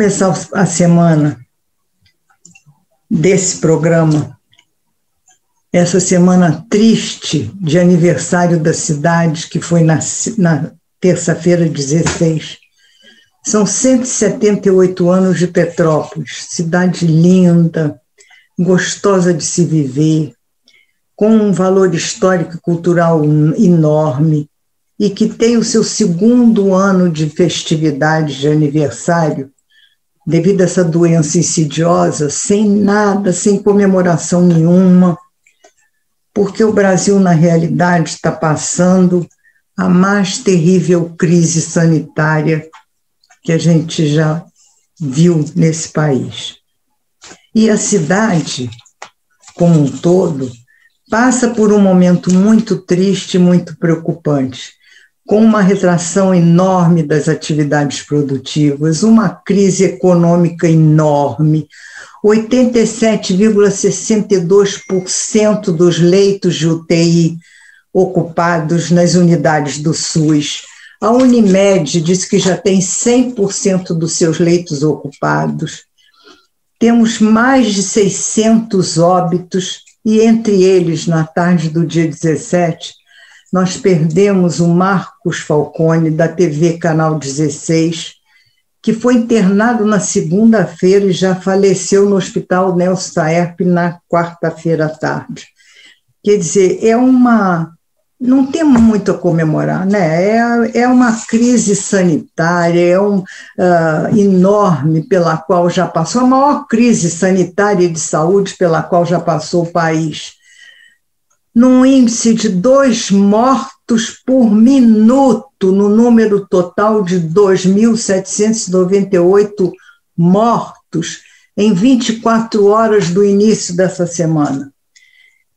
começar a semana desse programa, essa semana triste de aniversário da cidade, que foi na terça-feira 16. São 178 anos de Petrópolis, cidade linda, gostosa de se viver, com um valor histórico e cultural enorme, e que tem o seu segundo ano de festividade de aniversário, devido a essa doença insidiosa, sem nada, sem comemoração nenhuma, porque o Brasil, na realidade, está passando a mais terrível crise sanitária que a gente já viu nesse país. E a cidade, como um todo, passa por um momento muito triste, muito preocupante, com uma retração enorme das atividades produtivas, uma crise econômica enorme, 87,62% dos leitos de UTI ocupados nas unidades do SUS. A Unimed diz que já tem 100% dos seus leitos ocupados. Temos mais de 600 óbitos, e entre eles, na tarde do dia 17, nós perdemos o Marcos Falcone, da TV Canal 16, que foi internado na segunda-feira e já faleceu no Hospital Nelson Taerp na quarta-feira à tarde. Quer dizer, não temos muito a comemorar, né? É uma crise sanitária, enorme pela qual já passou, a maior crise sanitária e de saúde pela qual já passou o país. Num índice de 2 mortos por minuto, no número total de 2.798 mortos em 24 horas do início dessa semana.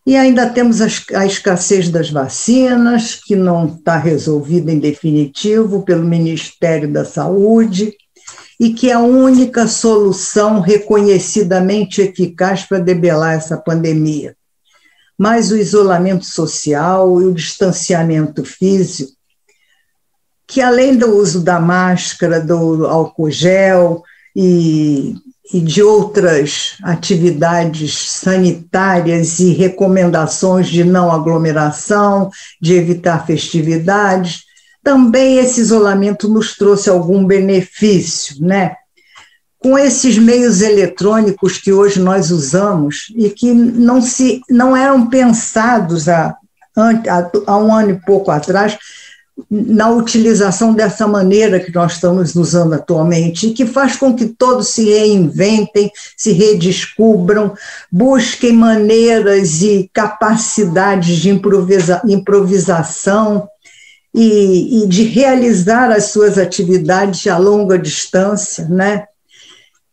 E ainda temos a escassez das vacinas, que não está resolvida em definitivo pelo Ministério da Saúde, e que é a única solução reconhecidamente eficaz para debelar essa pandemia. Mas o isolamento social e o distanciamento físico, que além do uso da máscara, do álcool gel e de outras atividades sanitárias e recomendações de não aglomeração, de evitar festividades, também esse isolamento nos trouxe algum benefício, né? Com esses meios eletrônicos que hoje nós usamos e que não eram pensados há um ano e pouco atrás, na utilização dessa maneira que nós estamos usando atualmente, e que faz com que todos se reinventem, se redescubram, busquem maneiras e capacidades de improvisação e de realizar as suas atividades a longa distância, né?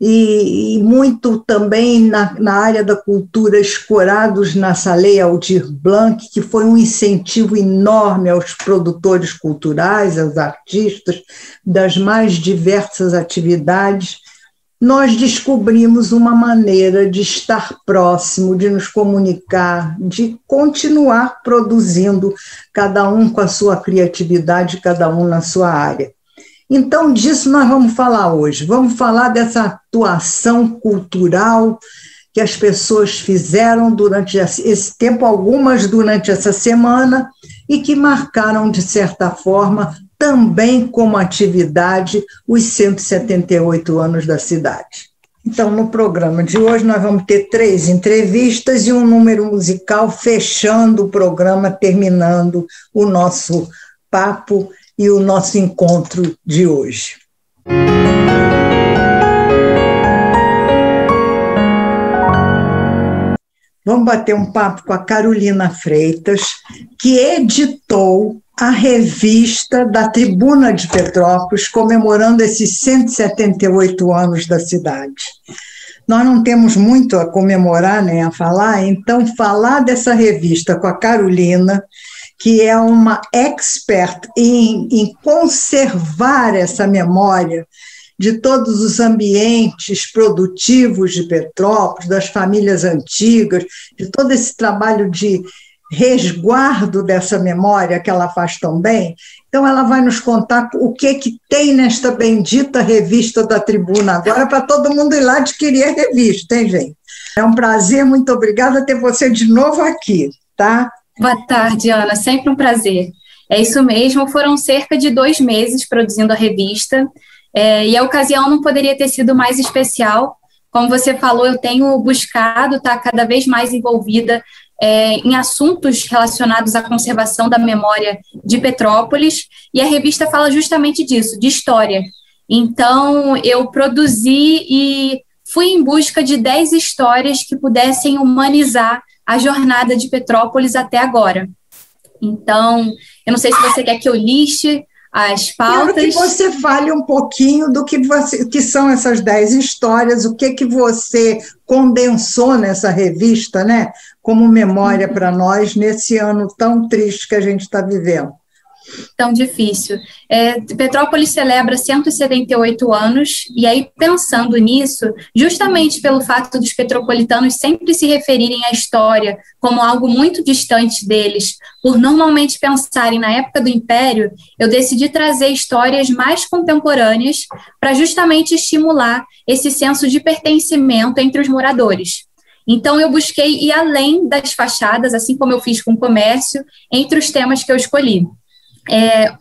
E muito também na área da cultura, escorados nessa lei Aldir Blanc, que foi um incentivo enorme aos produtores culturais, aos artistas, das mais diversas atividades. Nós descobrimos uma maneira de estar próximo, de nos comunicar, de continuar produzindo, cada um com a sua criatividade, cada um na sua área. Então, disso nós vamos falar hoje. Vamos falar dessa atuação cultural que as pessoas fizeram durante esse tempo, algumas durante essa semana, e que marcaram, de certa forma, também como atividade, os 178 anos da cidade. Então, no programa de hoje, nós vamos ter 3 entrevistas e um número musical fechando o programa, terminando o nosso papo e o nosso encontro de hoje. Vamos bater um papo com a Carolina Freitas, que editou a revista da Tribuna de Petrópolis, comemorando esses 178 anos da cidade. Nós não temos muito a comemorar nem a falar, então falar dessa revista com a Carolina, que é uma expert em conservar essa memória de todos os ambientes produtivos de Petrópolis, das famílias antigas, de todo esse trabalho de resguardo dessa memória que ela faz tão bem. Então, ela vai nos contar o que tem nesta bendita revista da Tribuna agora, para todo mundo ir lá adquirir a revista, hein, gente? É um prazer, muito obrigada ter você de novo aqui, tá? Boa tarde, Ana, sempre um prazer. É isso mesmo, foram cerca de 2 meses produzindo a revista, e a ocasião não poderia ter sido mais especial. Como você falou, eu tenho buscado estar cada vez mais envolvida em assuntos relacionados à conservação da memória de Petrópolis, e a revista fala justamente disso, de história. Então, eu produzi e fui em busca de 10 histórias que pudessem humanizar a jornada de Petrópolis até agora. Então, eu não sei se você quer que eu liste as pautas. Quero que você fale um pouquinho do que são essas 10 histórias, o que você condensou nessa revista, né, como memória para nós nesse ano tão triste que a gente está vivendo. Tão difícil. Petrópolis celebra 178 anos, e aí, pensando nisso, justamente pelo fato dos petropolitanos sempre se referirem à história como algo muito distante deles, por normalmente pensarem na época do Império, eu decidi trazer histórias mais contemporâneas para justamente estimular esse senso de pertencimento entre os moradores. Então, eu busquei ir além das fachadas, assim como eu fiz com o comércio, entre os temas que eu escolhi.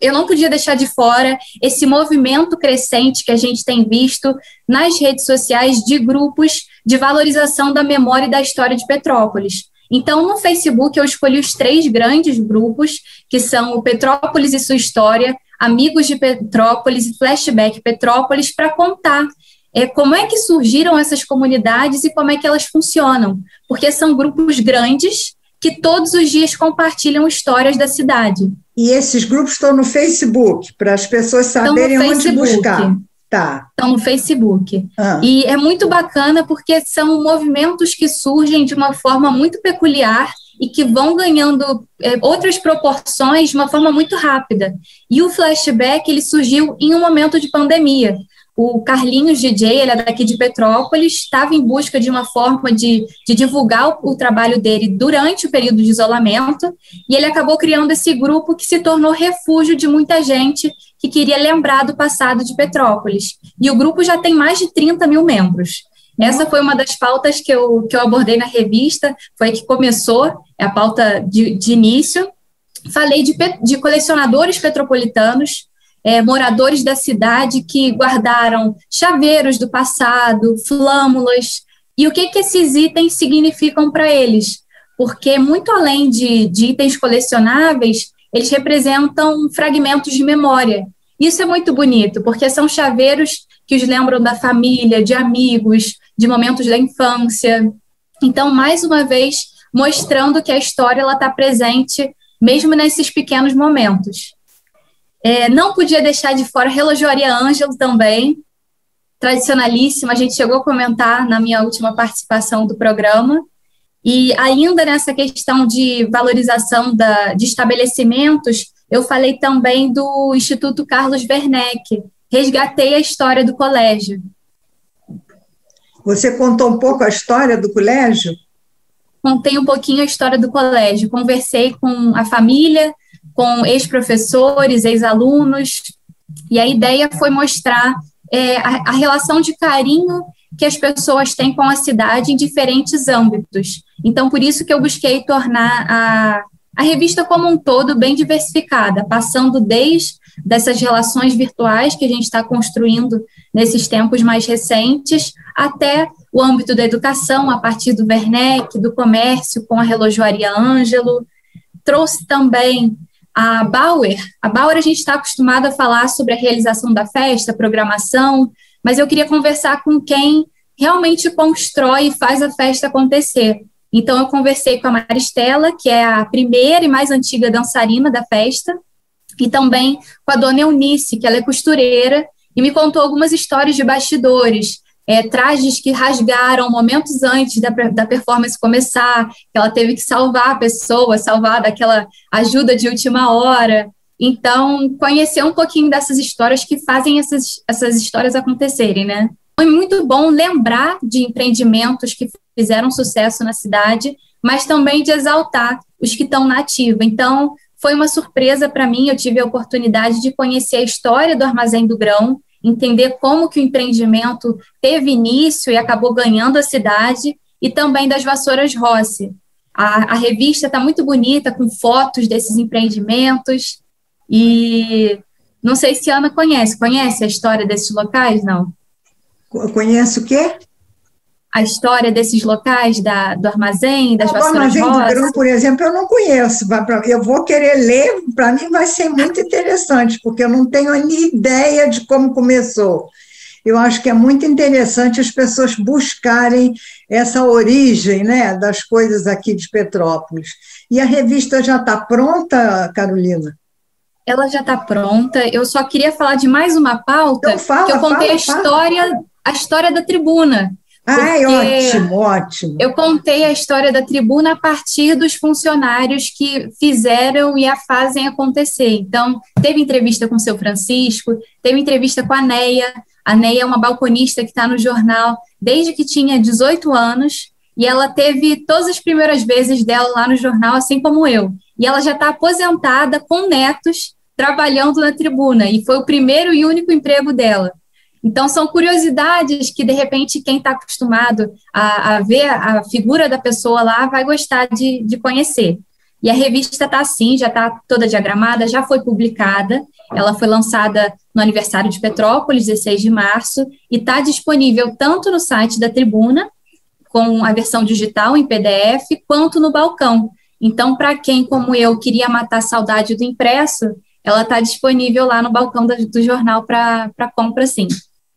Eu não podia deixar de fora esse movimento crescente que a gente tem visto nas redes sociais de grupos de valorização da memória e da história de Petrópolis. Então, no Facebook, eu escolhi os 3 grandes grupos, que são o Petrópolis e Sua História, Amigos de Petrópolis e Flashback Petrópolis, para contar como é que surgiram essas comunidades e como é que elas funcionam, porque são grupos grandes que todos os dias compartilham histórias da cidade. E esses grupos estão no Facebook, para as pessoas saberem onde buscar. Tá. Estão no Facebook. E é muito bacana porque são movimentos que surgem de uma forma muito peculiar e que vão ganhando outras proporções de uma forma muito rápida. E o Flashback, ele surgiu em um momento de pandemia. O Carlinhos DJ, ele é daqui de Petrópolis, estava em busca de uma forma de divulgar o trabalho dele durante o período de isolamento, e ele acabou criando esse grupo que se tornou refúgio de muita gente que queria lembrar do passado de Petrópolis. E o grupo já tem mais de 30 mil membros. Essa foi uma das pautas que eu abordei na revista, foi que começou, a pauta de início. Falei de colecionadores petropolitanos, moradores da cidade que guardaram chaveiros do passado, flâmulas, e o que esses itens significam para eles, porque muito além de itens colecionáveis, eles representam fragmentos de memória. Isso é muito bonito, porque são chaveiros que os lembram da família, de amigos, de momentos da infância. Então, mais uma vez, mostrando que a história está presente mesmo nesses pequenos momentos. Não podia deixar de fora a Relojoaria Ângelo também, tradicionalíssima, a gente chegou a comentar na minha última participação do programa, e ainda nessa questão de valorização de estabelecimentos, eu falei também do Instituto Carlos Werneck, resgatei a história do colégio. Você contou um pouco a história do colégio? Contei um pouquinho a história do colégio, conversei com a família, com ex-professores, ex-alunos, e a ideia foi mostrar a relação de carinho que as pessoas têm com a cidade em diferentes âmbitos. Então, por isso que eu busquei tornar a revista como um todo bem diversificada, passando desde dessas relações virtuais que a gente está construindo nesses tempos mais recentes, até o âmbito da educação, a partir do Werneck, do comércio, com a Relojoaria Ângelo. Trouxe também a Bauer. A Bauer a gente está acostumado a falar sobre a realização da festa, a programação, mas eu queria conversar com quem realmente constrói e faz a festa acontecer. Então, eu conversei com a Maristela, que é a primeira e mais antiga dançarina da festa, e também com a dona Eunice, que ela é costureira, e me contou algumas histórias de bastidores, trajes que rasgaram momentos antes da performance começar, que ela teve que salvar a pessoa, salvar daquela ajuda de última hora. Então, conhecer um pouquinho dessas histórias que fazem essas histórias acontecerem, né? Foi muito bom lembrar de empreendimentos que fizeram sucesso na cidade, mas também de exaltar os que estão na ativa. Então, foi uma surpresa para mim, eu tive a oportunidade de conhecer a história do Armazém do Grão, entender como que o empreendimento teve início e acabou ganhando a cidade, e também das Vassouras Rossi. A revista está muito bonita, com fotos desses empreendimentos, e não sei se a Ana conhece a história desses locais, não? Conhece o quê? A história desses locais, do armazém, das Vassouras Rossi. O Armazém do Grão, por exemplo, eu não conheço. Eu vou querer ler, para mim vai ser muito interessante, porque eu não tenho nem ideia de como começou. Eu acho que é muito interessante as pessoas buscarem essa origem, né, das coisas aqui de Petrópolis. E a revista já está pronta, Carolina? Ela já está pronta. Eu só queria falar de mais uma pauta, então, que eu contei a história da tribuna. Ai, ótimo, ótimo. Eu contei a história da tribuna a partir dos funcionários que fizeram e a fazem acontecer. Então, teve entrevista com o seu Francisco, teve entrevista com a Neia. A Neia é uma balconista que está no jornal desde que tinha 18 anos, e ela teve todas as primeiras vezes dela lá no jornal, assim como eu. E ela já está aposentada com netos, trabalhando na tribuna, e foi o primeiro e único emprego dela. Então, são curiosidades que, de repente, quem está acostumado a ver a figura da pessoa lá vai gostar de conhecer. E a revista está assim, já está toda diagramada, já foi publicada, ela foi lançada no aniversário de Petrópolis, 16 de março, e está disponível tanto no site da Tribuna, com a versão digital em PDF, quanto no balcão. Então, para quem, como eu, queria matar a saudade do impresso, ela está disponível lá no balcão do jornal para compra, sim.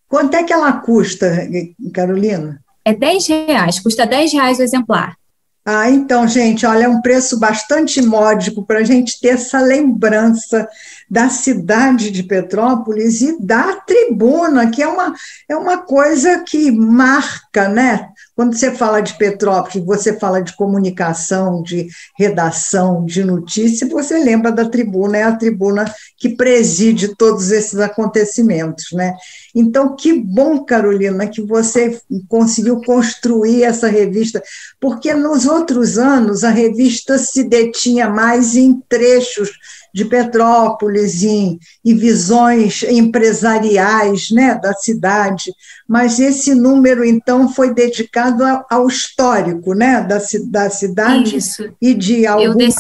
Quanto é que ela custa, Carolina? É R$10, custa R$10 o exemplar. Ah, então, gente, olha, é um preço bastante módico para a gente ter essa lembrança da cidade de Petrópolis e da tribuna, que é uma coisa que marca, né? Quando você fala de Petrópolis, você fala de comunicação, de redação, de notícia, você lembra da tribuna, é a tribuna que preside todos esses acontecimentos, né? Então, que bom, Carolina, que você conseguiu construir essa revista, porque nos outros anos a revista se detinha mais em trechos de Petrópolis, em visões empresariais, né, da cidade, mas esse número, então, foi dedicado ao histórico, né, da cidade. Isso. E de algumas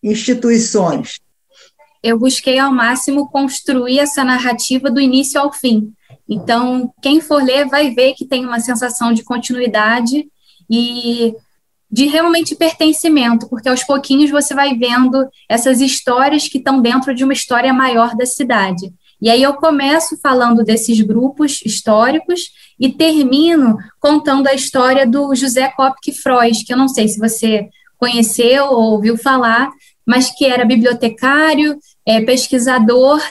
instituições. Eu busquei ao máximo construir essa narrativa do início ao fim. Então, quem for ler vai ver que tem uma sensação de continuidade e de realmente pertencimento, porque aos pouquinhos você vai vendo essas histórias que estão dentro de uma história maior da cidade. E aí eu começo falando desses grupos históricos e termino contando a história do José Kopke Frois, que eu não sei se você conheceu ou ouviu falar, mas que era bibliotecário, pesquisador,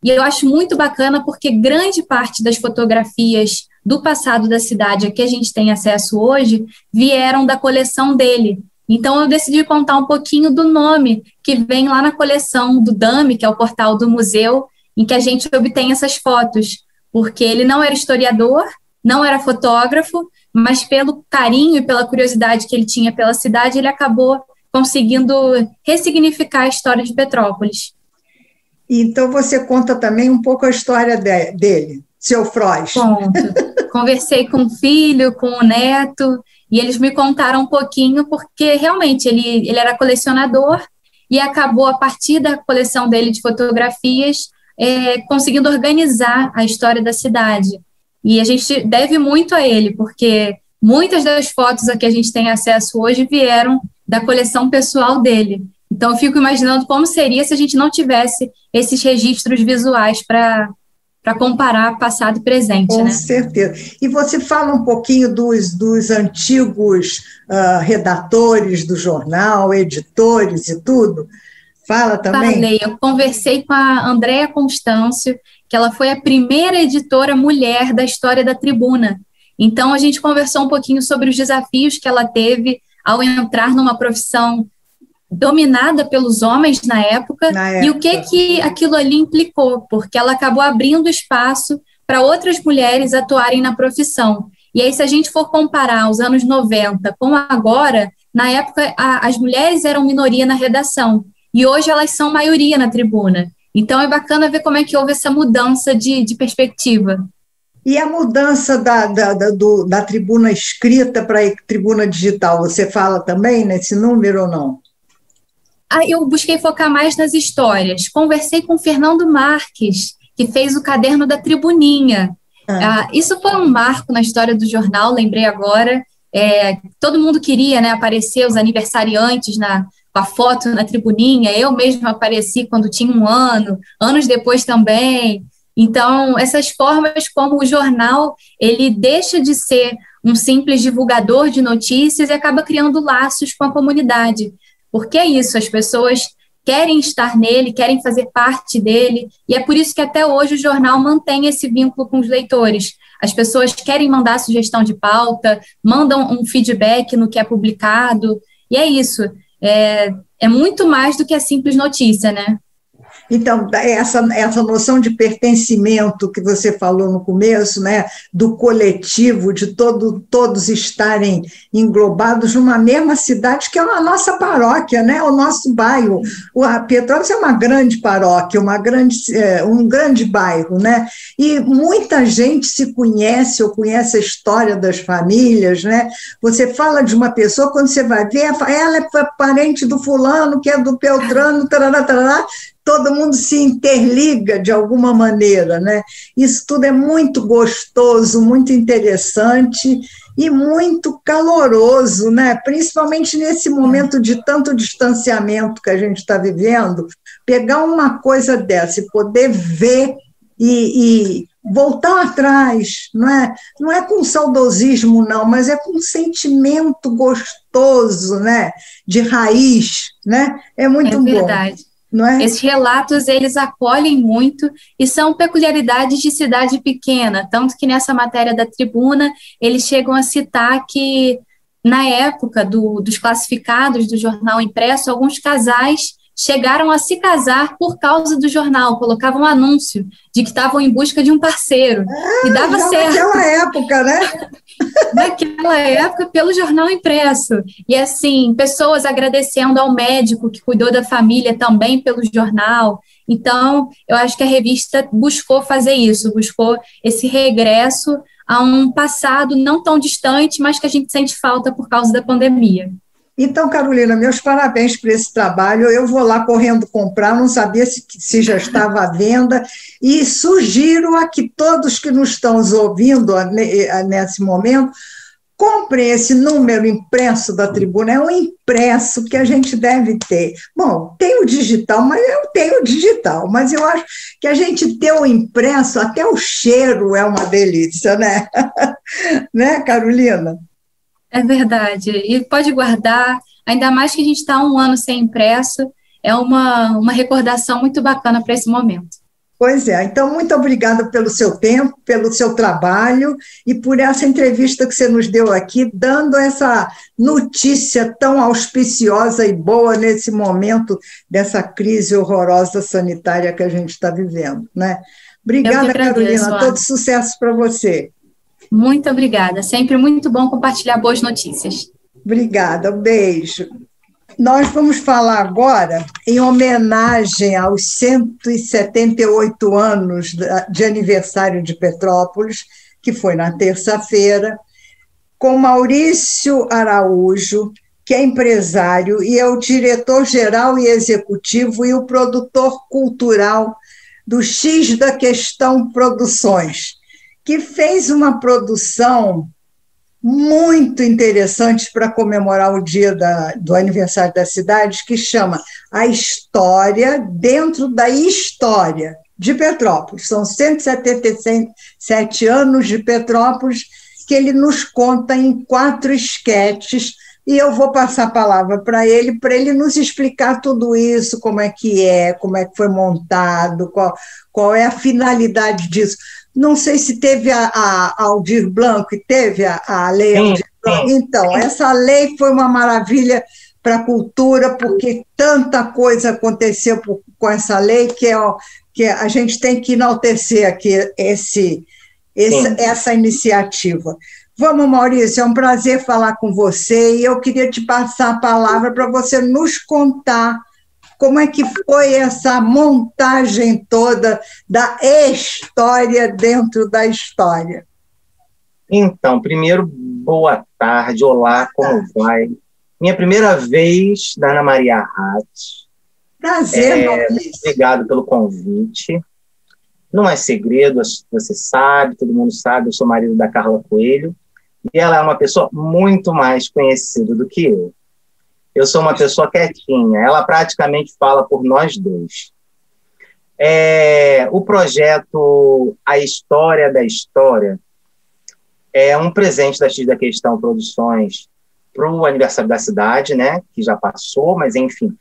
e eu acho muito bacana porque grande parte das fotografias do passado da cidade a que a gente tem acesso hoje vieram da coleção dele. Então, eu decidi contar um pouquinho do nome que vem lá na coleção do DAME, que é o portal do museu, em que a gente obtém essas fotos, porque ele não era historiador, não era fotógrafo, mas pelo carinho e pela curiosidade que ele tinha pela cidade, ele acabou conseguindo ressignificar a história de Petrópolis. Então, você conta também um pouco a história dele, seu Frois. Conto. Conversei com o filho, com o neto, e eles me contaram um pouquinho, porque realmente ele era colecionador e acabou, a partir da coleção dele de fotografias, conseguindo organizar a história da cidade. E a gente deve muito a ele, porque muitas das fotos a que a gente tem acesso hoje vieram da coleção pessoal dele. Então, eu fico imaginando como seria se a gente não tivesse esses registros visuais para comparar passado e presente. Com certeza. E você fala um pouquinho dos antigos redatores do jornal, editores e tudo? Fala também? Falei, eu conversei com a Andréa Constâncio, que ela foi a primeira editora mulher da história da Tribuna. Então, a gente conversou um pouquinho sobre os desafios que ela teve ao entrar numa profissão dominada pelos homens na época, e o que aquilo ali implicou, porque ela acabou abrindo espaço para outras mulheres atuarem na profissão. E aí, se a gente for comparar os anos 90 com agora, na época as mulheres eram minoria na redação, e hoje elas são maioria na tribuna. Então é bacana ver como é que houve essa mudança de perspectiva. E a mudança da tribuna escrita para a tribuna digital, você fala também nesse número ou não? Eu busquei focar mais nas histórias. Conversei com o Fernando Marques, que fez o caderno da Tribuninha. Isso foi um marco na história do jornal, lembrei agora. Todo mundo queria, né, aparecer, os aniversariantes com a foto na Tribuninha. Eu mesma apareci quando tinha 1 ano, anos depois também. Então, essas formas como o jornal, ele deixa de ser um simples divulgador de notícias e acaba criando laços com a comunidade. Porque é isso, as pessoas querem estar nele, querem fazer parte dele, e é por isso que até hoje o jornal mantém esse vínculo com os leitores. As pessoas querem mandar sugestão de pauta, mandam um feedback no que é publicado, e é isso. É muito mais do que a simples notícia, né? Então, essa noção de pertencimento que você falou no começo, né, do coletivo, de todos estarem englobados numa mesma cidade, que é a nossa paróquia, né, o nosso bairro. A Petrópolis é uma grande paróquia, um grande bairro, né, e muita gente se conhece ou conhece a história das famílias, né. Você fala de uma pessoa, quando você vai ver, ela é parente do fulano, que é do Beltrano, tarará, tarará, todo mundo se interliga de alguma maneira, né? Isso tudo é muito gostoso, muito interessante e muito caloroso, né? Principalmente nesse momento de tanto distanciamento que a gente está vivendo, pegar uma coisa dessa e poder ver e voltar atrás, não é com saudosismo, não, mas é com um sentimento gostoso, né? De raiz, né? É muito bom. É verdade. Não é? Esses relatos, eles acolhem muito e são peculiaridades de cidade pequena, tanto que nessa matéria da Tribuna, eles chegam a citar que, na época dos classificados do jornal impresso, alguns casais chegaram a se casar por causa do jornal, colocavam um anúncio de que estavam em busca de um parceiro, e dava certo. Naquela época, né? Naquela época, pelo jornal impresso. E, assim, pessoas agradecendo ao médico que cuidou da família também pelo jornal. Então, eu acho que a revista buscou fazer isso, buscou esse regresso a um passado não tão distante, mas que a gente sente falta por causa da pandemia. Então, Carolina, meus parabéns por esse trabalho. Eu vou lá correndo comprar, não sabia se já estava à venda, e sugiro a que todos que nos estão ouvindo nesse momento comprem esse número impresso da Tribuna. É um impresso que a gente deve ter. Bom, tem o digital, mas eu tenho o digital, mas eu acho que a gente ter o impresso, até o cheiro é uma delícia, né? Né, Carolina? É verdade, e pode guardar, ainda mais que a gente está 1 ano sem impresso, é uma recordação muito bacana para esse momento. Pois é, então muito obrigada pelo seu tempo, pelo seu trabalho e por essa entrevista que você nos deu aqui, dando essa notícia tão auspiciosa e boa nesse momento dessa crise horrorosa sanitária que a gente está vivendo, né? Obrigada, Carolina, todo sucesso para você. Muito obrigada, sempre muito bom compartilhar boas notícias. Obrigada, um beijo. Nós vamos falar agora em homenagem aos 178 anos de aniversário de Petrópolis, que foi na terça-feira, com Maurício Araújo, que é empresário e é o diretor-geral e executivo e o produtor cultural do X da Questão Produções, que fez uma produção muito interessante para comemorar o dia do aniversário da cidade, que chama A História Dentro da História de Petrópolis. São 177 anos de Petrópolis que ele nos conta em 4 esquetes, e eu vou passar a palavra para ele nos explicar tudo isso, como é que foi montado, qual é a finalidade disso. Não sei se teve a Aldir Blanc, teve a lei Aldir Blanc. Então, essa lei foi uma maravilha para a cultura, porque tanta coisa aconteceu com essa lei que a gente tem que enaltecer aqui essa iniciativa. Vamos, Maurício, é um prazer falar com você e eu queria te passar a palavra para você nos contar como é que foi essa montagem toda da história dentro da história. Então, primeiro, boa tarde, olá, como vai? Minha primeira vez da Ana Maria Hatch. Prazer, Maurício. Obrigado pelo convite. Não é segredo, você sabe, todo mundo sabe, eu sou marido da Carla Coelho, e ela é uma pessoa muito mais conhecida do que eu. Eu sou uma pessoa quietinha, ela praticamente fala por nós dois. O projeto A História da História é um presente da X da Questão Produções para o aniversário da cidade, né, que já passou, mas enfim,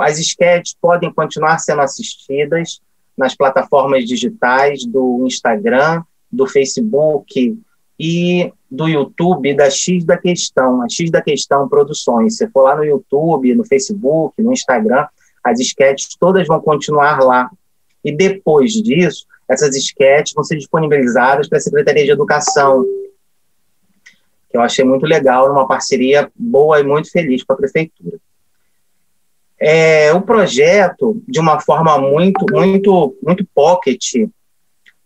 as esquetes podem continuar sendo assistidas nas plataformas digitais do Instagram, do Facebook e do YouTube da X da Questão, a X da Questão Produções. Se for lá no YouTube, no Facebook, no Instagram, as esquetes todas vão continuar lá. E depois disso, essas esquetes vão ser disponibilizadas para a Secretaria de Educação, que eu achei muito legal, uma parceria boa e muito feliz com a Prefeitura. O projeto, de uma forma muito pocket,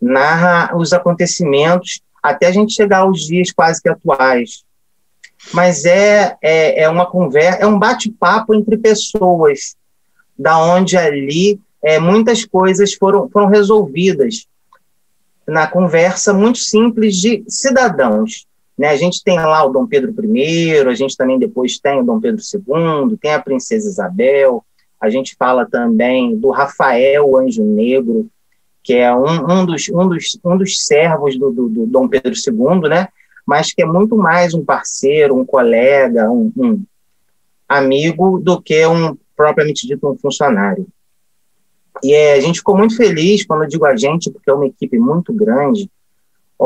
narra os acontecimentos até a gente chegar aos dias quase que atuais. Mas uma conversa, é um bate-papo entre pessoas, da onde ali muitas coisas foram resolvidas na conversa muito simples de cidadãos. Né? A gente tem lá o Dom Pedro I, a gente também depois tem o Dom Pedro II, tem a Princesa Isabel, a gente fala também do Rafael Anjo Negro, que é um dos servos do Dom Pedro II, né? Mas que é muito mais um parceiro, um colega, um amigo, do que propriamente dito um funcionário. E a gente ficou muito feliz, quando eu digo a gente, porque é uma equipe muito grande.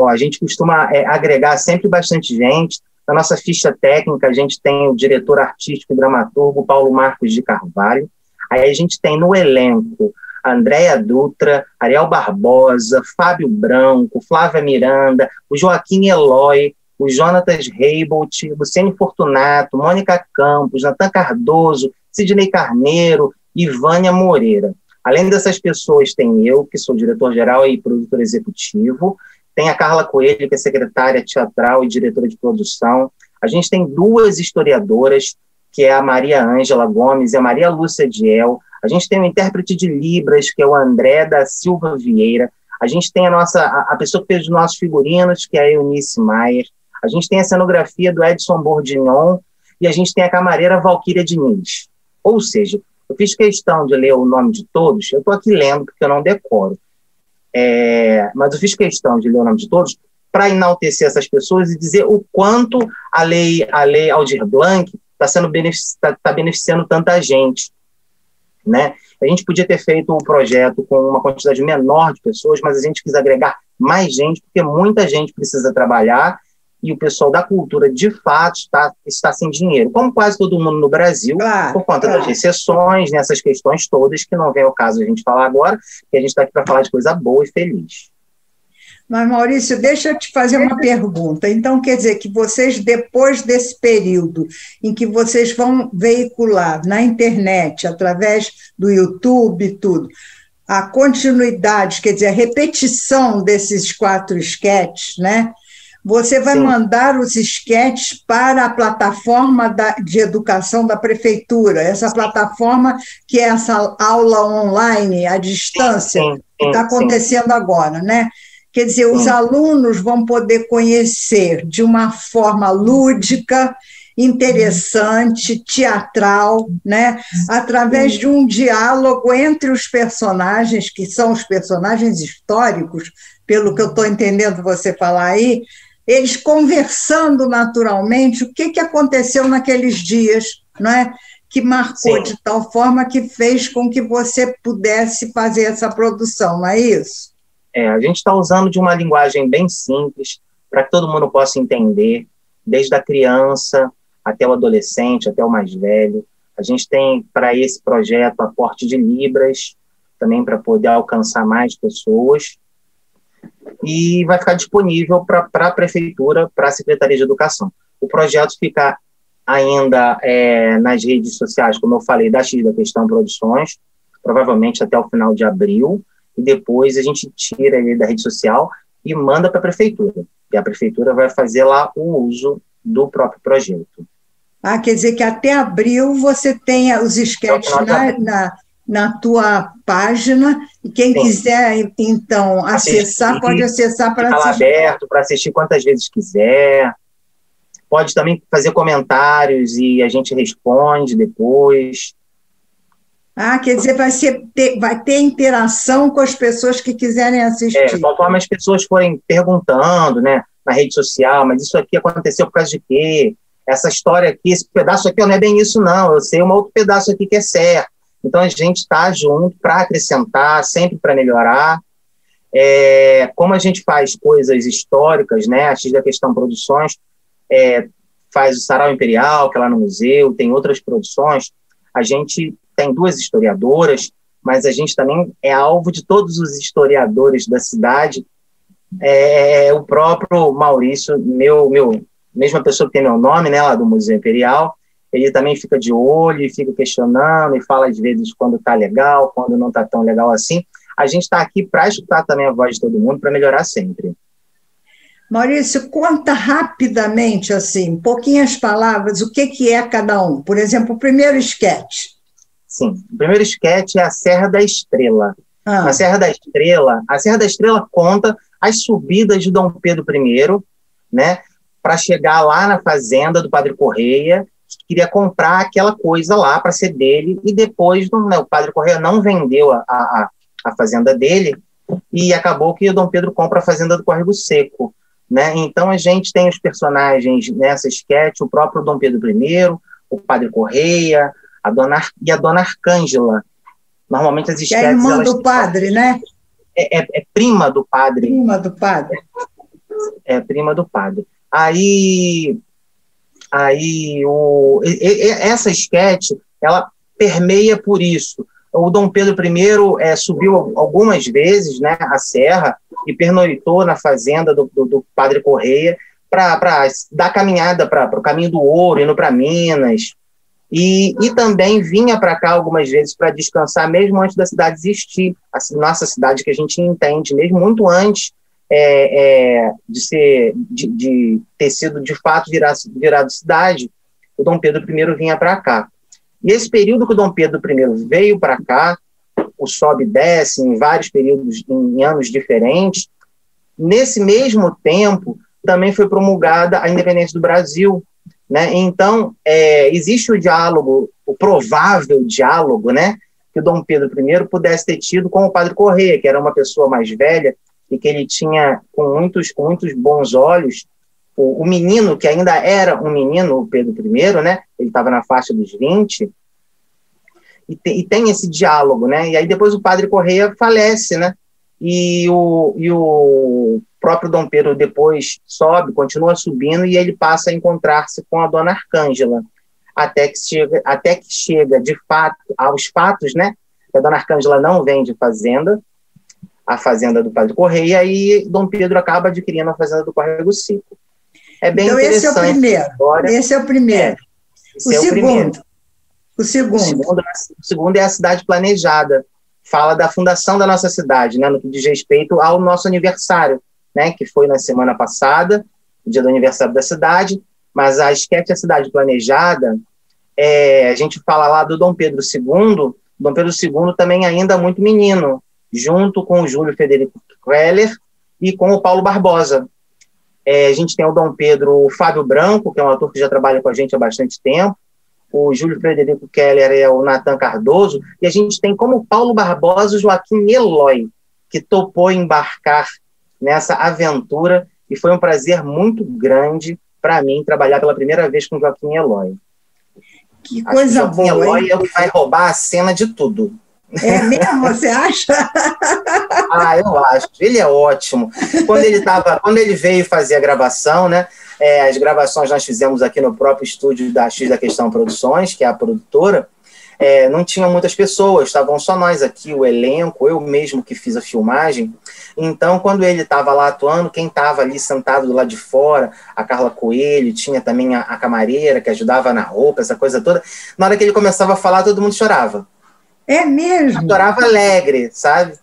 A gente costuma agregar sempre bastante gente. Na nossa ficha técnica, a gente tem o diretor artístico e dramaturgo Paulo Marcos de Carvalho. Aí a gente tem no elenco Andréa Dutra, Ariel Barbosa, Fábio Branco, Flávia Miranda, o Joaquim Eloy, o Jonatas Reibolt, Luciene Fortunato, Mônica Campos, Natan Cardoso, Sidney Carneiro e Vânia Moreira. Além dessas pessoas, tem eu, que sou diretor-geral e produtor executivo, tem a Carla Coelho, que é secretária teatral e diretora de produção. A gente tem duas historiadoras, que é a Maria Ângela Gomes e a Maria Lúcia Diel. A gente tem o intérprete de Libras, que é o André da Silva Vieira. A gente tem a pessoa que fez os nossos figurinos, que é a Eunice Maier. A gente tem a cenografia do Edson Bordignon e a gente tem a camareira Valquíria Diniz. Ou seja, eu fiz questão de ler o nome de todos, eu estou aqui lendo porque eu não decoro. Mas eu fiz questão de ler o nome de todos para enaltecer essas pessoas e dizer o quanto a lei Aldir Blanc está beneficiando tanta gente. Né? A gente podia ter feito o projeto com uma quantidade menor de pessoas, mas a gente quis agregar mais gente, porque muita gente precisa trabalhar e o pessoal da cultura, de fato, está sem dinheiro, como quase todo mundo no Brasil, por conta das recessões, nessas questões todas, que não vem ao caso a gente falar agora, que a gente está aqui para falar de coisa boa e feliz. Mas, Maurício, deixa eu te fazer uma pergunta. Então, quer dizer que vocês, depois desse período em que vocês vão veicular na internet, através do YouTube e tudo, a continuidade, quer dizer, a repetição desses 4 esquetes, né? Você vai mandar os esquetes para a plataforma de educação da prefeitura, essa plataforma que é essa aula online, à distância, que está acontecendo agora, né? Quer dizer, os alunos vão poder conhecer de uma forma lúdica, interessante, teatral, né? Através de um diálogo entre os personagens, que são os personagens históricos, pelo que eu estou entendendo você falar aí, eles conversando naturalmente o que aconteceu naqueles dias, não é? Que marcou de tal forma que fez com que você pudesse fazer essa produção, não é isso? A gente está usando de uma linguagem bem simples, para que todo mundo possa entender, desde a criança até o adolescente, até o mais velho. A gente tem, para esse projeto, aporte de Libras, também para poder alcançar mais pessoas. e vai ficar disponível para a Prefeitura, para a Secretaria de Educação. O projeto fica ainda nas redes sociais, como eu falei, da X da Questão Produções, provavelmente até o final de abril, e depois a gente tira ele da rede social e manda para a Prefeitura. E a Prefeitura vai fazer lá o uso do próprio projeto. Ah, quer dizer que até abril você tem os sketches na tua página, e quem Sim. quiser, então, acessar, pode acessar para assistir. Está aberto para assistir quantas vezes quiser. Pode também fazer comentários e a gente responde depois. Ah, quer dizer, vai ter interação com as pessoas que quiserem assistir. Conforme as pessoas forem perguntando, né, na rede social, mas isso aqui aconteceu por causa de quê? Essa história aqui, esse pedaço aqui não é bem isso, não. Eu sei um outro pedaço aqui que é certo. Então, a gente está junto para acrescentar, sempre para melhorar. Como a gente faz coisas históricas, né, a X da Questão Produções faz o Sarau Imperial, que é lá no museu, tem outras produções. A gente tem 2 historiadoras, mas a gente também é alvo de todos os historiadores da cidade. O próprio Maurício, mesma pessoa que tem meu nome, né, lá do Museu Imperial, ele também fica de olho e fica questionando e fala às vezes quando está legal, quando não está tão legal assim. A gente está aqui para escutar também a voz de todo mundo, para melhorar sempre. Maurício, conta rapidamente, assim, em pouquinhas palavras, o que é cada um. Por exemplo, o primeiro esquete. Sim, o primeiro esquete é a Serra da Estrela. A Serra da Estrela conta as subidas de Dom Pedro I, né, para chegar lá na fazenda do Padre Correia, que queria comprar aquela coisa lá para ser dele, e depois o Padre Correia não vendeu a fazenda dele, e acabou que o Dom Pedro compra a fazenda do Córrego Seco. Né? Então a gente tem os personagens nessa esquete, o próprio Dom Pedro I, o Padre Correia, a Dona Arcângela. Normalmente as esquetes... É irmã do padre, né? É prima do padre. Prima do padre. É prima do padre. Essa esquete, ela permeia por isso. O Dom Pedro I subiu algumas vezes, né, a serra e pernoitou na fazenda do Padre Correia para dar caminhada para o caminho do ouro, indo para Minas. E também vinha para cá algumas vezes para descansar, mesmo antes da cidade existir. A nossa cidade, que a gente entende, mesmo muito antes de ter sido, de fato, virado cidade, o Dom Pedro I vinha para cá. E esse período que o Dom Pedro I veio para cá, o sobe e desce em vários períodos, em anos diferentes, nesse mesmo tempo também foi promulgada a independência do Brasil, né? Então, existe o diálogo, o provável diálogo, né, que o Dom Pedro I pudesse ter tido com o Padre Correia, que era uma pessoa mais velha e que ele tinha com muitos bons olhos. O menino, que ainda era um menino, o Pedro I, né, ele estava na faixa dos 20, e tem esse diálogo, né, e aí depois o Padre Correia falece, né, e o próprio Dom Pedro depois continua subindo, e ele passa a encontrar-se com a Dona Arcângela, até que chega de fato aos fatos, né, que a Dona Arcângela não vende a fazenda do Padre Correia, e Dom Pedro acaba adquirindo a fazenda do Córrego Seco. É bem então, interessante. Esse é o primeiro. O segundo é a cidade planejada. Fala da fundação da nossa cidade, né, no que diz respeito ao nosso aniversário, né, que foi na semana passada, o dia do aniversário da cidade, mas a esquete A Cidade Planejada, a gente fala lá do Dom Pedro II. Dom Pedro II também ainda muito menino, junto com o Júlio Frederico Keller e com o Paulo Barbosa. A gente tem o Dom Pedro Fábio Branco, que é um ator que já trabalha com a gente há bastante tempo. O Júlio Frederico Keller é o Natan Cardoso. E a gente tem como Paulo Barbosa o Joaquim Eloy, que topou embarcar nessa aventura. E foi um prazer muito grande para mim trabalhar pela primeira vez com o Joaquim Eloy. Que coisa boa, hein? O Joaquim Eloy é o que vai roubar a cena de tudo. É mesmo? Você acha? Eu acho. Ele é ótimo. Quando ele veio fazer a gravação, né? As gravações nós fizemos aqui no próprio estúdio da X da Questão Produções, que é a produtora. não tinham muitas pessoas, estavam só nós aqui, o elenco, eu mesmo que fiz a filmagem. Então, quando ele estava lá atuando, quem estava ali sentado do lado de fora, a Carla Coelho, tinha também a camareira que ajudava na roupa, essa coisa toda. Na hora que ele começava a falar, todo mundo chorava. É mesmo? Chorava alegre, sabe?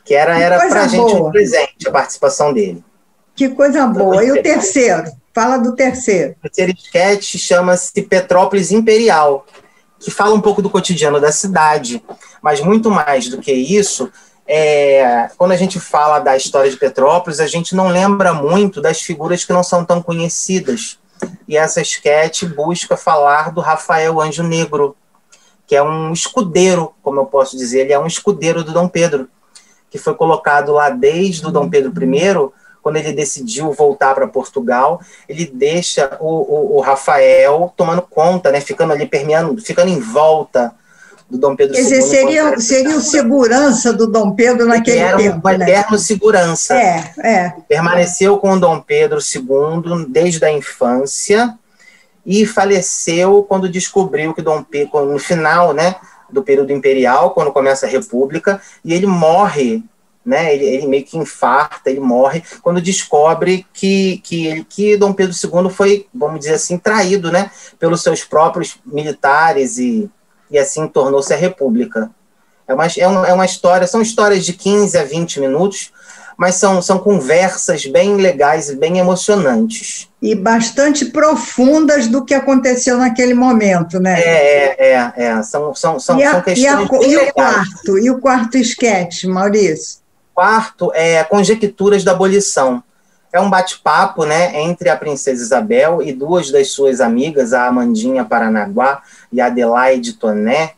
Que era pra gente um presente, a participação dele. Que coisa boa. E o terceiro? Fala do terceiro. O terceiro sketch chama-se Petrópolis Imperial, que fala um pouco do cotidiano da cidade, mas muito mais do que isso, quando a gente fala da história de Petrópolis, a gente não lembra muito das figuras que não são tão conhecidas. E essa sketch busca falar do Rafael Anjo Negro, que é um escudeiro, como eu posso dizer, ele é um escudeiro do Dom Pedro, que foi colocado lá desde o Dom Pedro I, quando ele decidiu voltar para Portugal, ele deixa o Rafael tomando conta, né, ficando ali permeando, ficando em volta do Dom Pedro II. Quer dizer, seria o segurança do Dom Pedro naquele tempo. Era um eterno segurança. Permaneceu com o Dom Pedro II desde a infância e faleceu quando descobriu que Dom Pedro, no final, né, do período imperial, quando começa a República, e ele morre, né, ele meio que infarta, ele morre, quando descobre que Dom Pedro II foi, vamos dizer assim, traído, né, pelos seus próprios militares e assim tornou-se a República. É uma história, são histórias de 15 a 20 minutos, mas são conversas bem legais e bem emocionantes. E bastante profundas do que aconteceu naquele momento, né? São questões bem legais. E o quarto esquete, Maurício? O quarto é Conjecturas da Abolição. É um bate-papo, né, entre a Princesa Isabel e duas das suas amigas, a Amandinha Paranaguá e a Adelaide Toné.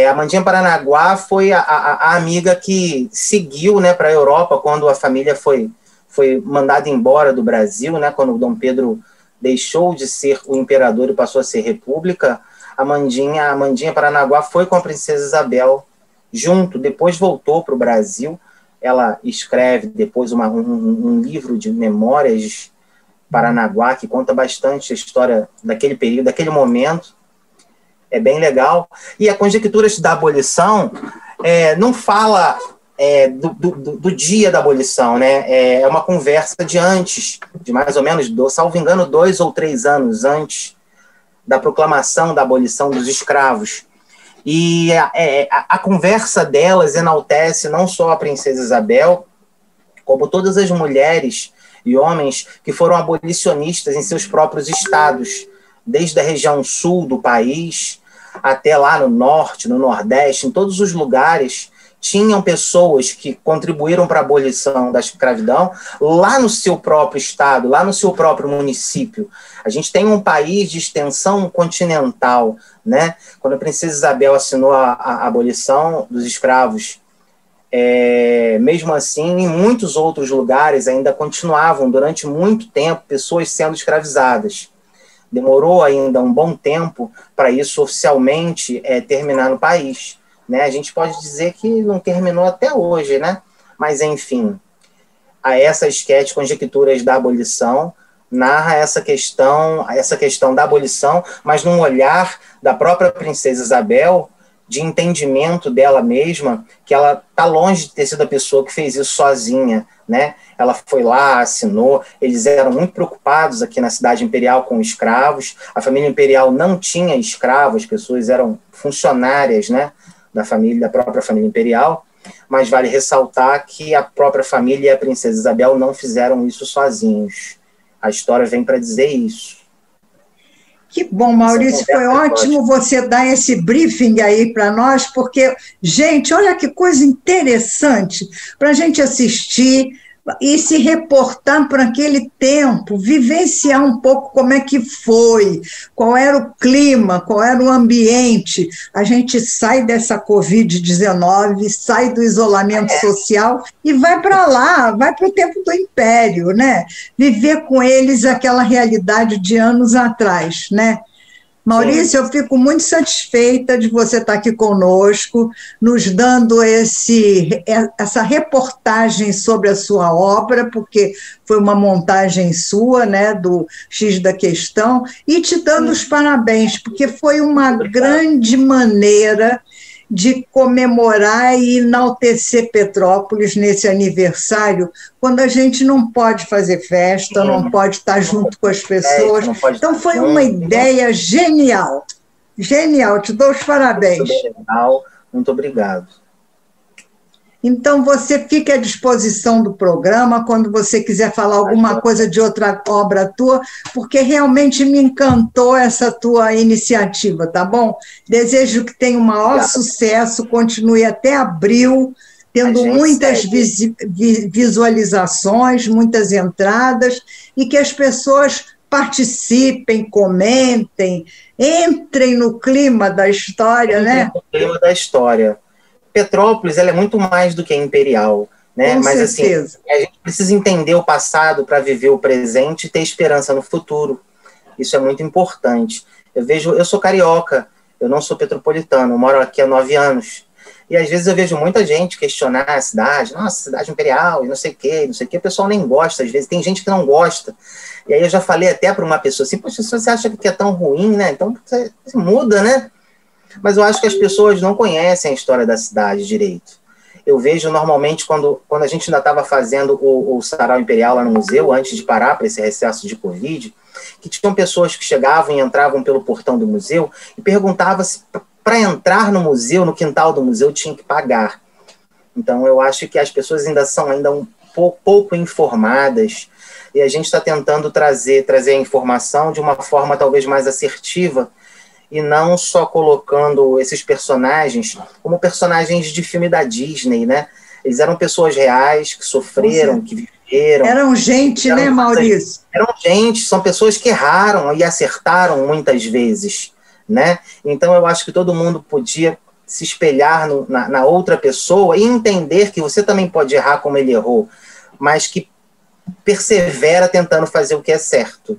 A Amandinha Paranaguá foi a amiga que seguiu, né, para a Europa quando a família foi mandada embora do Brasil, né, quando o Dom Pedro deixou de ser o imperador e passou a ser república. A Amandinha Paranaguá foi com a Princesa Isabel junto, depois voltou para o Brasil. Ela escreve depois um livro de memórias de Paranaguá que conta bastante a história daquele período, daquele momento. É bem legal. E a Conjecturas da Abolição não fala do dia da abolição, né? É uma conversa de antes, de mais ou menos, salvo engano, 2 ou 3 anos antes da proclamação da abolição dos escravos. E a conversa delas enaltece não só a Princesa Isabel, como todas as mulheres e homens que foram abolicionistas em seus próprios estados, desde a região sul do país até lá no norte, no nordeste, em todos os lugares, tinham pessoas que contribuíram para a abolição da escravidão lá no seu próprio estado, lá no seu próprio município. A gente tem um país de extensão continental, né? Quando a Princesa Isabel assinou a abolição dos escravos, mesmo assim, em muitos outros lugares ainda continuavam, durante muito tempo, pessoas sendo escravizadas. Demorou ainda um bom tempo para isso oficialmente terminar no país. Né? A gente pode dizer que não terminou até hoje, né? Mas, enfim, essa sketch, Conjecturas da Abolição, narra essa questão da abolição, mas num olhar da própria Princesa Isabel, de entendimento dela mesma, que ela está longe de ter sido a pessoa que fez isso sozinha, né? Ela foi lá, assinou, eles eram muito preocupados aqui na cidade imperial com escravos, a família imperial não tinha escravos, as pessoas eram funcionárias, né, da própria família imperial, mas vale ressaltar que a própria família e a Princesa Isabel não fizeram isso sozinhos. A história vem para dizer isso. Que bom, Maurício, foi ótimo você dar esse briefing aí para nós, porque, gente, olha que coisa interessante para a gente assistir e se reportar para aquele tempo, vivenciar um pouco como é que foi, qual era o clima, qual era o ambiente. A gente sai dessa Covid-19, sai do isolamento social e vai para lá, vai para o tempo do Império, né? Viver com eles aquela realidade de anos atrás, né? Maurício, eu fico muito satisfeita de você estar aqui conosco, nos dando essa reportagem sobre a sua obra, porque foi uma montagem sua, né, do X da Questão, e te dando os parabéns, porque foi uma grande maneira de comemorar e enaltecer Petrópolis nesse aniversário, quando a gente não pode fazer festa, não pode estar junto com as pessoas. Então, foi uma ideia genial. Genial, te dou os parabéns. Muito obrigado. Então, você fica à disposição do programa quando você quiser falar alguma coisa de outra obra tua, porque realmente me encantou essa tua iniciativa, tá bom? Desejo que tenha o maior sucesso, continue até abril, tendo muitas visualizações, muitas entradas, e que as pessoas participem, comentem, entrem no clima da história, né? No clima da história. Petrópolis, ela é muito mais do que imperial, né? Com Mas certeza. Assim, a gente precisa entender o passado para viver o presente e ter esperança no futuro. Isso é muito importante. Eu sou carioca, eu não sou petropolitano, eu moro aqui há 9 anos. E às vezes eu vejo muita gente questionar a cidade, nossa, cidade imperial, e não sei o quê, o pessoal nem gosta, às vezes tem gente que não gosta. E aí eu já falei até para uma pessoa assim, poxa, se você acha que é tão ruim, né? Então você muda, né? Mas eu acho que as pessoas não conhecem a história da cidade direito. Eu vejo normalmente quando a gente ainda estava fazendo o Sarau Imperial lá no museu, antes de parar para esse recesso de Covid, que tinham pessoas que chegavam e entravam pelo portão do museu e perguntavam se para entrar no museu, no quintal do museu, tinha que pagar. Então eu acho que as pessoas ainda são um pouco informadas e a gente está tentando trazer a informação de uma forma talvez mais assertiva, e não só colocando esses personagens como personagens de filme da Disney, né? Eles eram pessoas reais, que sofreram, que viveram. Eram gente, né, Maurício? Eram gente, são pessoas que erraram e acertaram muitas vezes, né? Então eu acho que todo mundo podia se espelhar na outra pessoa e entender que você também pode errar como ele errou, mas que persevera tentando fazer o que é certo.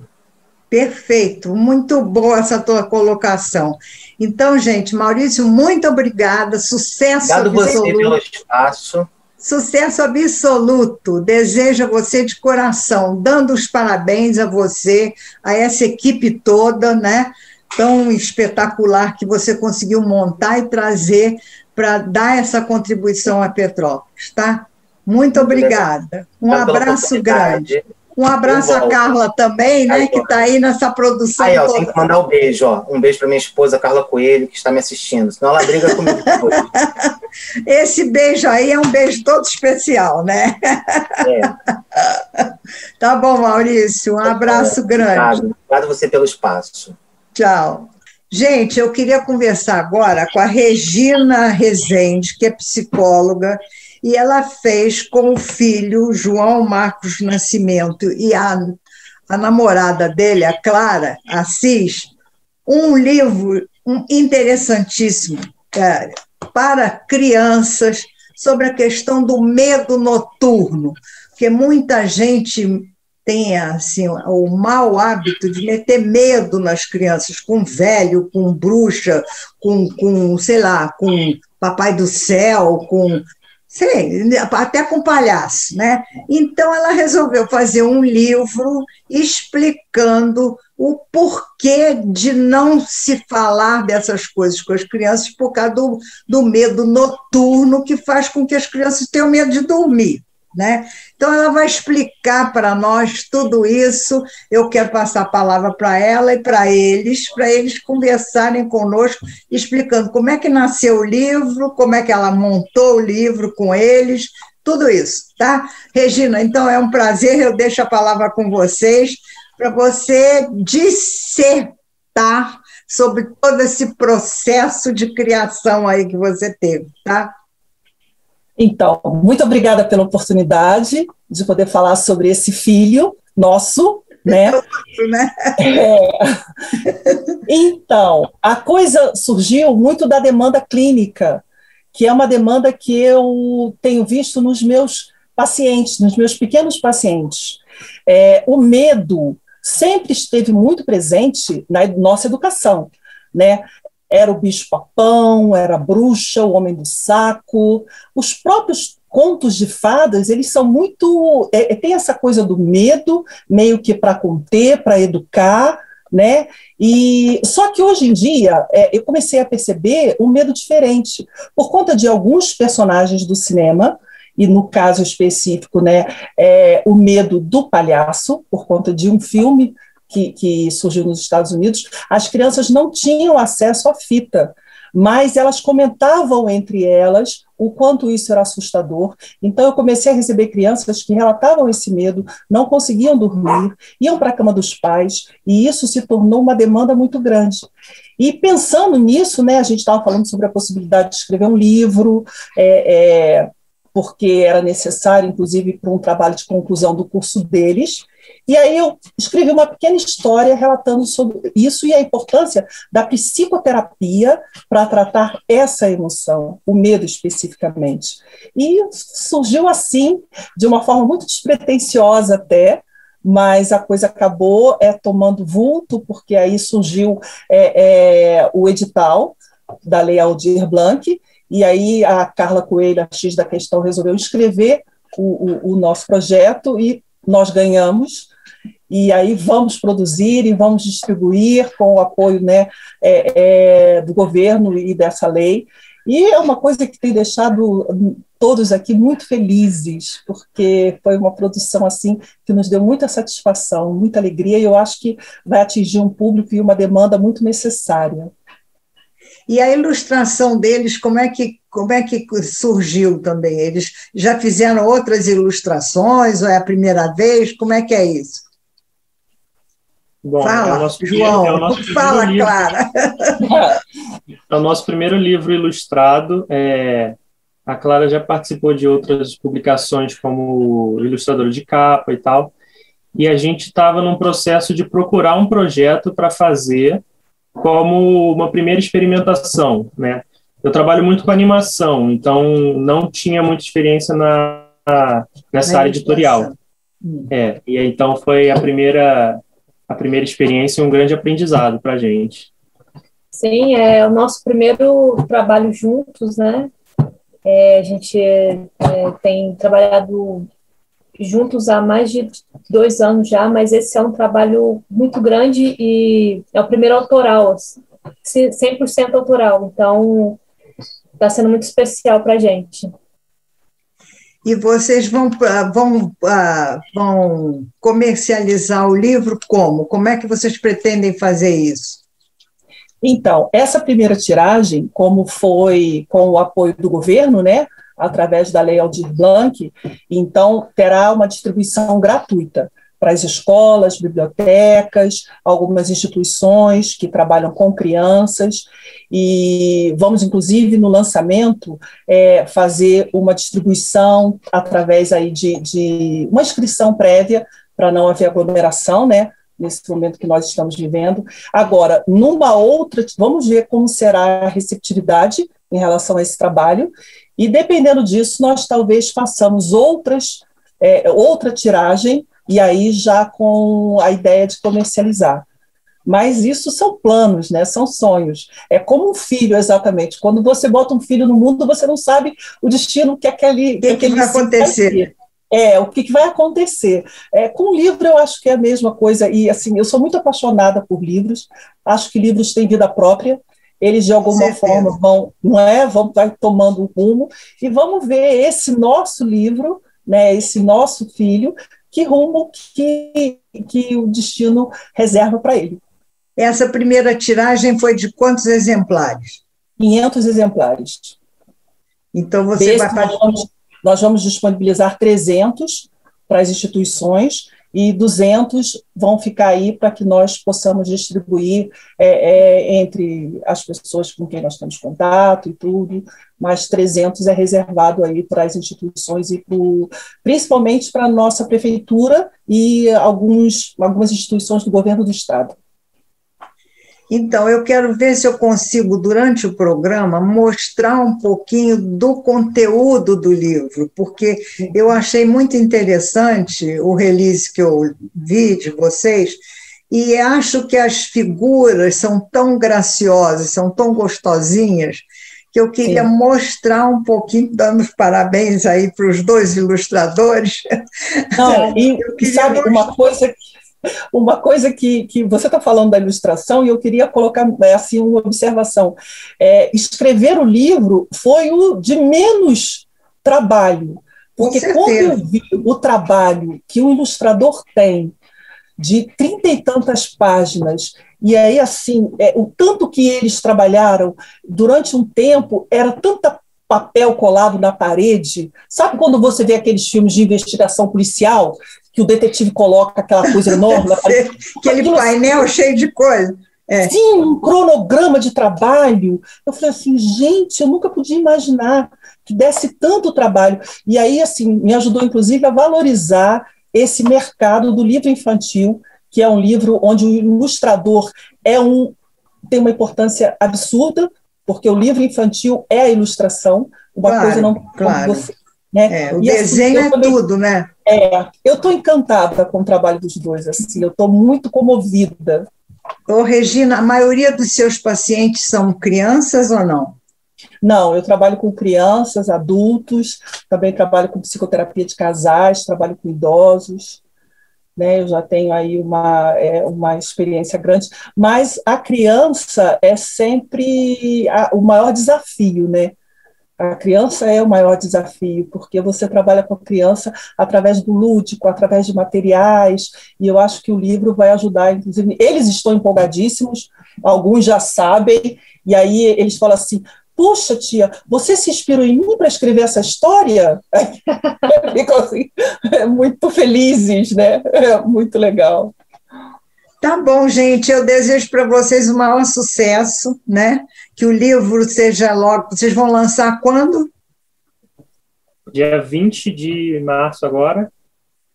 Perfeito, muito boa essa tua colocação. Então, gente, Maurício, muito obrigada, sucesso absoluto. Obrigado você pelo espaço. Sucesso absoluto, desejo a você de coração, dando os parabéns a você, a essa equipe toda, né, tão espetacular que você conseguiu montar e trazer para dar essa contribuição a Petrópolis, tá? Muito obrigada, um abraço grande. Um abraço a Carla também, né, que está aí nessa produção toda. Tem que mandar um beijo, ó. Um beijo para minha esposa, Carla Coelho, que está me assistindo, senão ela briga comigo depois. Esse beijo aí é um beijo todo especial, né? Tá bom, Maurício, um abraço grande. Obrigado você pelo espaço. Tchau. Gente, eu queria conversar agora com a Regina Rezende, que é psicóloga, e ela fez com o filho, João Marcos Nascimento, e a namorada dele, a Clara Assis, um livro interessantíssimo para crianças sobre a questão do medo noturno, porque muita gente tem assim, o mau hábito de meter medo nas crianças, com velho, com bruxa, com sei lá, com Papai do Céu, com... Sim, até com palhaço, né? Então, ela resolveu fazer um livro explicando o porquê de não se falar dessas coisas com as crianças por causa do medo noturno que faz com que as crianças tenham medo de dormir, né? Então, ela vai explicar para nós tudo isso. Eu quero passar a palavra para ela e para eles conversarem conosco, explicando como é que nasceu o livro, como é que ela montou o livro com eles, tudo isso, tá? Regina, então é um prazer, eu deixo a palavra com vocês, para você dissertar sobre todo esse processo de criação aí que você teve, tá? Então, muito obrigada pela oportunidade de poder falar sobre esse filho nosso, né? Então, a coisa surgiu muito da demanda clínica, que é uma demanda que eu tenho visto nos meus pacientes, nos meus pequenos pacientes. O medo sempre esteve muito presente na nossa educação. né? Era o bicho-papão, era a bruxa, o homem do saco. Os próprios contos de fadas, eles são muito... tem essa coisa do medo, meio que para conter, para educar, né? E só que hoje em dia eu comecei a perceber um medo diferente, por conta de alguns personagens do cinema, e no caso específico, né, o medo do palhaço, por conta de um filme que surgiu nos Estados Unidos. As crianças não tinham acesso à fita, mas elas comentavam entre elas o quanto isso era assustador. Então eu comecei a receber crianças que relatavam esse medo, não conseguiam dormir, iam para a cama dos pais, e isso se tornou uma demanda muito grande. E pensando nisso, né, a gente estava falando sobre a possibilidade de escrever um livro, porque era necessário, inclusive, para um trabalho de conclusão do curso deles. E aí eu escrevi uma pequena história relatando sobre isso e a importância da psicoterapia para tratar essa emoção, o medo especificamente. E surgiu assim, de uma forma muito despretensiosa até, mas a coisa acabou tomando vulto, porque aí surgiu o edital da Lei Aldir Blanc, e aí a Carla Coelho, a X da Questão, resolveu escrever o nosso projeto e nós ganhamos, e aí vamos produzir e vamos distribuir com o apoio, né, do governo e dessa lei. E é uma coisa que tem deixado todos aqui muito felizes, porque foi uma produção assim que nos deu muita satisfação, muita alegria, e eu acho que vai atingir um público e uma demanda muito necessária. E a ilustração deles, como é que surgiu também? Eles já fizeram outras ilustrações, ou é a primeira vez? Como é que é isso? Bom, fala, João, fala, livro. Clara. É o nosso primeiro livro ilustrado. A Clara já participou de outras publicações como ilustradora de capa e tal, e a gente estava num processo de procurar um projeto para fazer como uma primeira experimentação, né? Eu trabalho muito com animação, então não tinha muita experiência nessa área editorial. E então foi a primeira experiência e um grande aprendizado para a gente. Sim, é o nosso primeiro trabalho juntos, né? A gente tem trabalhado juntos há mais de 2 anos já, mas esse é um trabalho muito grande e é o primeiro autoral, 100% autoral, então está sendo muito especial para a gente. E vocês vão comercializar o livro como? Como é que vocês pretendem fazer isso? Então, essa primeira tiragem, como foi com o apoio do governo, né, através da Lei Aldir Blanc, então terá uma distribuição gratuita para as escolas, bibliotecas, algumas instituições que trabalham com crianças, e vamos, inclusive, no lançamento, fazer uma distribuição através aí de uma inscrição prévia para não haver aglomeração, né, nesse momento que nós estamos vivendo. Agora, numa outra, vamos ver como será a receptividade em relação a esse trabalho, e dependendo disso, nós talvez façamos outra tiragem, e aí já com a ideia de comercializar. Mas isso são planos, né? São sonhos. É como um filho, exatamente. Quando você bota um filho no mundo, você não sabe o destino que aquele... O que vai acontecer? O que vai acontecer. Com livro, eu acho que é a mesma coisa. E, assim, eu sou muito apaixonada por livros. Acho que livros têm vida própria. Eles, de alguma forma, vai tomando um rumo. E vamos ver esse nosso livro, né, esse nosso filho, que rumo que o destino reserva para ele. Essa primeira tiragem foi de quantos exemplares? 500 exemplares. Então, você vai fazer... Nós vamos disponibilizar 300 para as instituições e 200 vão ficar aí para que nós possamos distribuir entre as pessoas com quem nós temos contato e tudo, mas 300 é reservado aí para as instituições e principalmente para a nossa prefeitura e algumas instituições do governo do estado. Então, eu quero ver se eu consigo, durante o programa, mostrar um pouquinho do conteúdo do livro, porque eu achei muito interessante o release que eu vi de vocês, e acho que as figuras são tão graciosas, são tão gostosinhas, que eu queria mostrar um pouquinho, dando os parabéns aí para os dois ilustradores. Não, e sabe, uma coisa que você está falando da ilustração, e eu queria colocar assim, uma observação. Escrever o livro foi o de menos trabalho, porque quando eu vi o trabalho que o ilustrador tem, de 30 e tantas páginas, e aí, assim, o tanto que eles trabalharam durante um tempo, era tanta papel colado na parede. Sabe quando você vê aqueles filmes de investigação policial, que o detetive coloca aquela coisa enorme na parede? Aquele painel cheio de coisa. Sim, um cronograma de trabalho. Eu falei assim, gente, eu nunca podia imaginar que desse tanto trabalho. E aí, assim, me ajudou, inclusive, a valorizar esse mercado do livro infantil, que é um livro onde o ilustrador tem uma importância absurda, porque o livro infantil é a ilustração, uma coisa não... Claro. Você, né? O desenho assim, também, tudo, né? Eu estou encantada com o trabalho dos dois, assim, eu estou muito comovida. Regina, a maioria dos seus pacientes são crianças ou não? Não, eu trabalho com crianças, adultos, também trabalho com psicoterapia de casais, trabalho com idosos, né? Eu já tenho aí uma experiência grande, mas a criança é sempre o maior desafio, né? A criança é o maior desafio, porque você trabalha com a criança através do lúdico, através de materiais, e eu acho que o livro vai ajudar, inclusive, eles estão empolgadíssimos, alguns já sabem, e aí eles falam assim, puxa, tia, você se inspirou em mim para escrever essa história? Ficam assim, muito felizes, né? Muito legal. Tá bom, gente, eu desejo para vocês o maior sucesso, né? Que o livro seja logo... Vocês vão lançar quando? Dia 20 de março agora.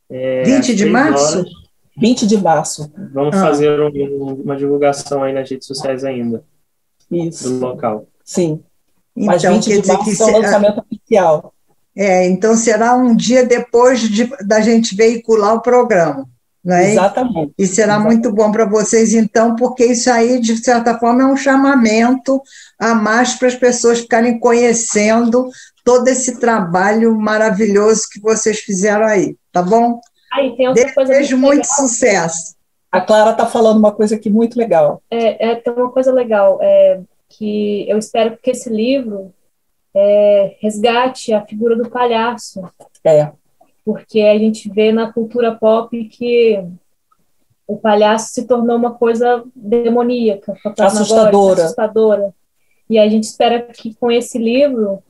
20 de março? 20 de março. Vamos fazer uma divulgação aí nas redes sociais ainda. Isso. Do local. Sim. Então, mas 20 de março é o lançamento oficial. Então será um dia depois da gente veicular o programa. Né? Exatamente. E será muito bom para vocês, então, porque isso aí, de certa forma, é um chamamento a mais para as pessoas ficarem conhecendo todo esse trabalho maravilhoso que vocês fizeram aí, tá bom? Tem outra coisa Desejo muito sucesso. A Clara está falando uma coisa aqui muito legal. Tem uma coisa legal, que eu espero que esse livro resgate a figura do palhaço. Porque a gente vê na cultura pop que o palhaço se tornou uma coisa demoníaca, assustadora. E a gente espera que com esse livro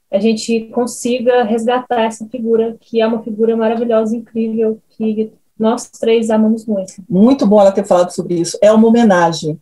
a gente consiga resgatar essa figura, que é uma figura maravilhosa, incrível, que nós três amamos muito. Muito bom ela ter falado sobre isso. É uma homenagem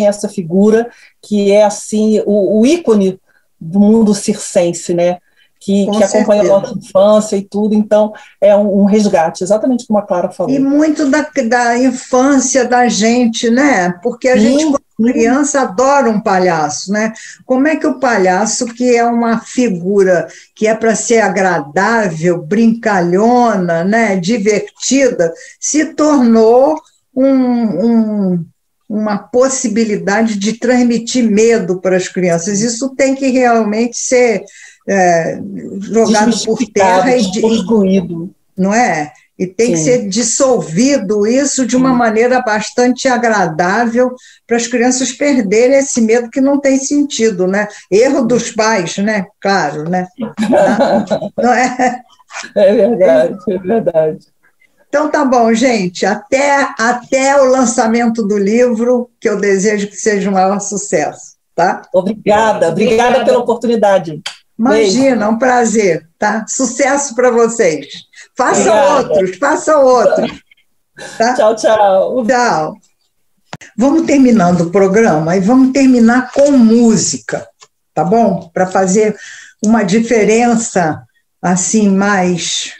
a essa figura que é assim o ícone do mundo circense, né? Que acompanha a nossa infância e tudo, então é um resgate, exatamente como a Clara falou. E muito da infância da gente, né? Porque a gente, quando criança, adora um palhaço, né? Como é que o palhaço, que é uma figura que é para ser agradável, brincalhona, né? Divertida, se tornou uma possibilidade de transmitir medo para as crianças? Isso tem que realmente ser... jogado por terra e construído, não é? E tem que ser dissolvido isso de uma maneira bastante agradável para as crianças perderem esse medo que não tem sentido, né? Erro dos pais, né? Claro, né? Não é? É verdade. Então tá bom, gente. Até o lançamento do livro, que eu desejo que seja um maior sucesso, tá? Obrigada pela oportunidade. Imagina, um prazer, tá? Sucesso para vocês. Façam outros. Tá? Tchau. Tchau. Vamos terminando o programa e vamos terminar com música, tá bom? Para fazer uma diferença assim mais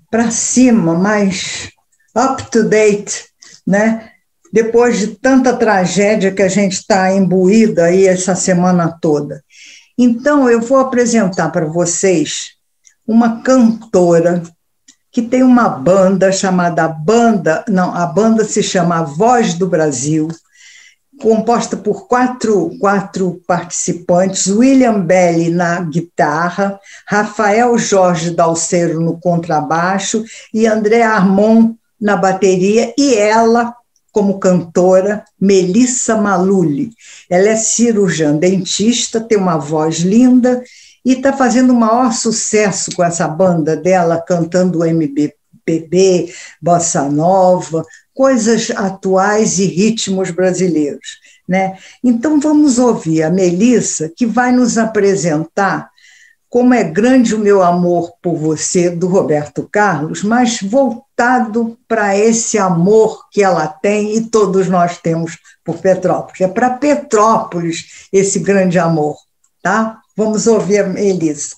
para cima, mais up to date, né? Depois de tanta tragédia que a gente está imbuída aí essa semana toda. Então, eu vou apresentar para vocês uma cantora que tem uma banda chamada a banda se chama A Voz do Brasil, composta por quatro participantes: William Belli na guitarra, Rafael Jorge Dalceiro no contrabaixo e André Armon na bateria, e ela, como cantora, Melissa Maluli. Ela é cirurgiã dentista, tem uma voz linda e está fazendo o maior sucesso com essa banda dela, cantando MPB, bossa nova, coisas atuais e ritmos brasileiros, né? Então vamos ouvir a Melissa, que vai nos apresentar Como é Grande o Meu Amor por Você, do Roberto Carlos, mas voltado para esse amor que ela tem e todos nós temos por Petrópolis. É para Petrópolis esse grande amor, tá? Vamos ouvir a Melissa.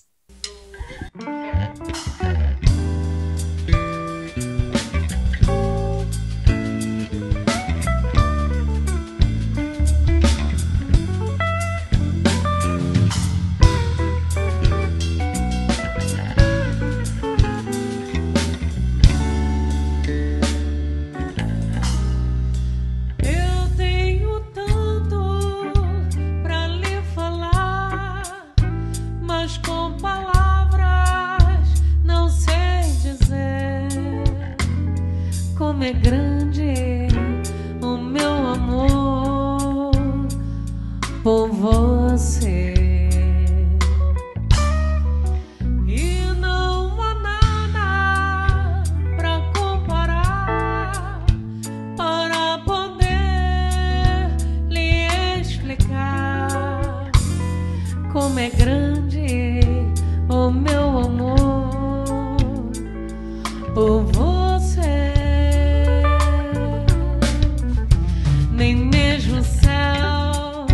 Como é grande o meu amor por você, e não há nada pra comparar para poder lhe explicar como é grande o meu amor por você. Nem mesmo o céu,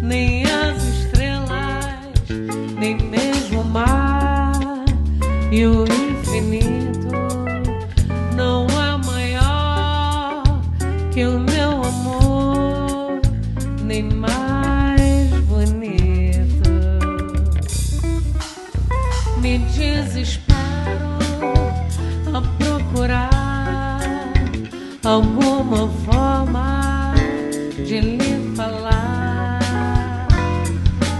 nem as estrelas, nem mesmo o mar e o infinito não é maior que o meu amor, nem mais bonito. Me desespero a procurar alguma forma de lhe falar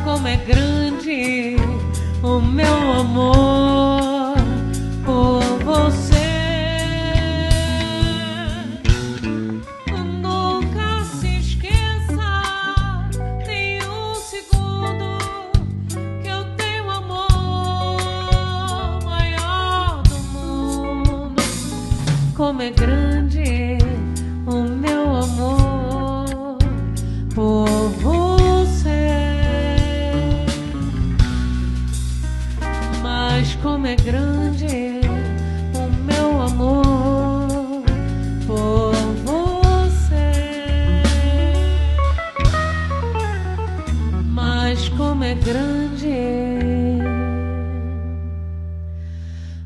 como é grande o meu amor por você. Nunca se esqueça nem um segundo que eu tenho amor maior do mundo. Como é grande o meu amor por você, mas como é grande o meu amor por você, mas como é grande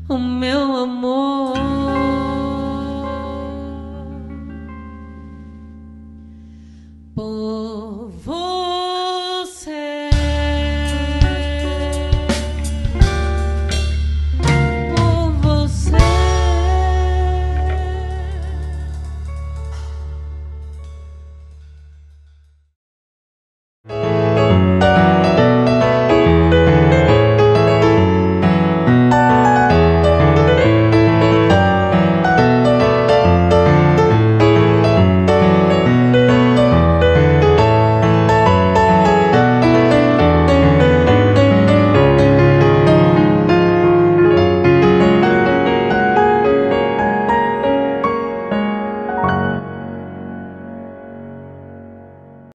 o meu amor por você.